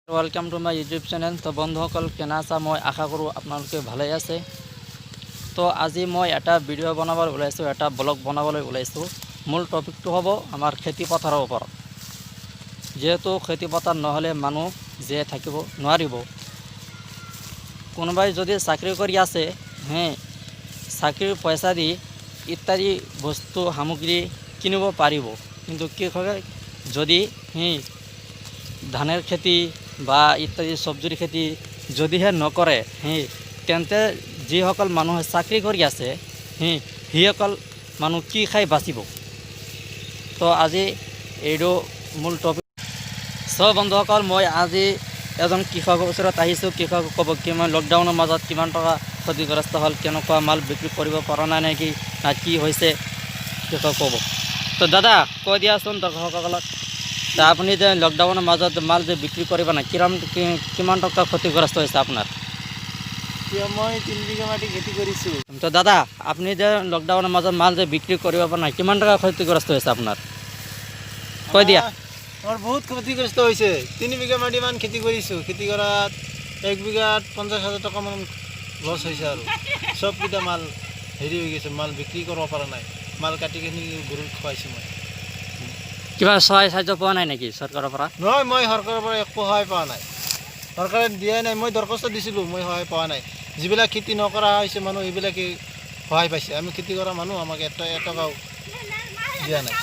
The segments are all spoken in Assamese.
Welcome to my YouTube channel. तो बंधुসকল केना आसा मैं आशा करूँ आपनालोके भाले आछे। तो আজি मैं एटा भिडिओ बनाबार ओलाइछो, एटा ब्लग बनाबार ओलाइछो। मूल टपिकটো हब आमार खेती पथार ओपर। जेहेतु खेती पथार नहले मानुह जीयाइ थाकिब नोवारिब। कोनोबाई जदि चाकरी करि आछे चाकरिर पैसा दी इत्यादि बस्तु सामग्री किनिब पारिब, किन्तु कृषके जदि धानेर खेती बा इत्यादि सब्जिर खेती যদিহে নকৰে তেন্তে যিসকল মানুহে চাকৰি কৰি আছে সেইসকল মানুহ কি খাই বাচিব। তো আজি এইটো মূল টপিক। সব বন্ধুসকল মই আজি এজন কৃষকৰ ওচৰত আহিছোঁ। কৃষক ক'ব কিমান লকডাউনৰ মাজত কিমান টকা ক্ষতিগ্ৰস্ত হ'ল, কেনেকুৱা মাল বিক্ৰী কৰিব পৰা নাই নেকি, না কি হৈছে কৃষক ক'ব। তো দাদা কৈ দিয়াচোন দৰ্শকসকলক, আপনি যে লকডাউনের মাজত মাল যে বিক্রি করব না কিমান টকা ক্ষতিগ্রস্ত হয়েছে আপনার? মই 3 বিঘা মাটি খেতি কৰিছো। তো দাদা আপনি যে লকডাউনের মাজত মাল যে বিক্রি করব না কিমান টকা ক্ষতিগ্রস্ত হয়েছে আপনার কৈ দিয়া। আমার বহুত ক্ষতিগ্রস্ত হয়েছে। 3 বিঘা মাটি মান খেতি কৰিছো। খেতি কৰাত 1 বিঘাত 50,000 টকা মান লস হয়েছে আৰু সব কিটা মাল হেৰি হৈ গৈছে, মাল বিক্ৰি কৰিব পৰা নাই। মাল কাটি কিনি গৰুক খুৱাইছো মই। কিবা সহায় সাহায্য পোৱা নাই নেকি চৰকাৰৰ পৰা? নহয়, মই সৰকাৰৰ পৰা একো সহায় পোৱা নাই। সৰকাৰে দিয়া নাই। মই দৰখাস্ত দিছিলোঁ, মই সহায় পোৱা নাই। যিবিলাক খেতি নকৰা হৈছে মানুহ এইবিলাকে সহায় পাইছে। আমি খেতি কৰা মানুহ, আমাক এটকাও দিয়া নাই।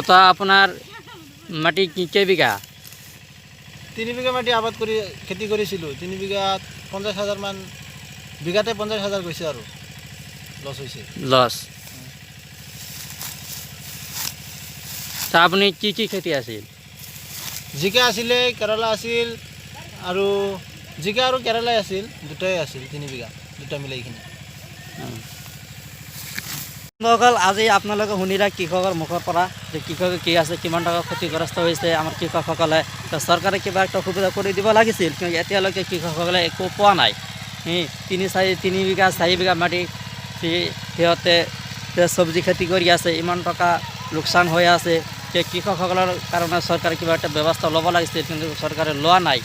তা আপোনাৰ মাটি কেইবিঘা? 3 বিঘা মাটি আবাদ কৰি খেতি কৰিছিলোঁ। 3 বিঘাত 50,000 মান, বিঘাতে 50,000 গৈছে আৰু লছ হৈছে। লছ। তা আপুনি কি কি খেতি আছিল? জিকা আছিলে, কেৰেলা আছিল, আৰু জিকা আৰু কেৰেলাই আছিল, দুটাই আছিল। 3 বিঘা দুটা মিলাই কিনে। বন্ধুসকল আজি আপোনালোকে শুনিলে কৃষকৰ মুখৰ পৰা যে কৃষকে কি আছে, কিমান টকা ক্ষতিগ্ৰস্ত হৈছে আমাৰ কৃষকসকলে। তো চৰকাৰে কিবা একটা সুবিধা কৰি দিব লাগিছিল, কিন্তু এতিয়ালৈকে কৃষকসকলে একো পোৱা নাই। 3 বিঘা 4 বিঘা মাটি সিহঁতে চব্জি খেতি কৰি আছে, ইমান টকা লোকচান হৈ আছে। সেই কৃষকসকলৰ কাৰণে চৰকাৰে কিবা এটা ব্যৱস্থা ল'ব লাগিছিল, কিন্তু চৰকাৰে লোৱা নাই।